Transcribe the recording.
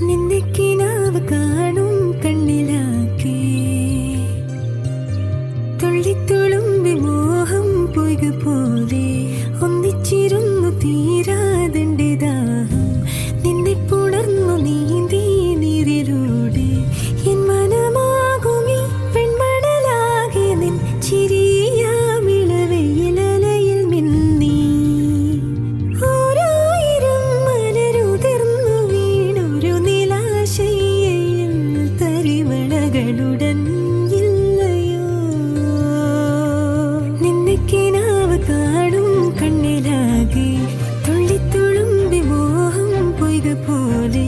നിന്നെ കിനാവ് കാണും കണ്ണിലാക്കി തുള്ളിത്തുളുമ്പി മോഹം പൊയ്ക പോലെ ഒന്നിച്ചിരുന്നു തീരാതെന്റെ ദാഹം നിന്നെ പുണർന്നു നീന്തി നീരിലൂടെ എൻ മനമാകുമീ പെൺമണലാകെ നിൻ ചിരിയാമിളവെയിലലയിൽ മിന്നി ഓരായിരം മലരുതിർന്നു വീണൊരു നിലാശയിൽ തരിവളകളുടൻ ഇല്ലയോ നിന്നെ കിനാവ് കാണും കണ്ണിലാകെ തുള്ളിത്തുളുമ്പി മോഹം പൊയ്ക പോലെ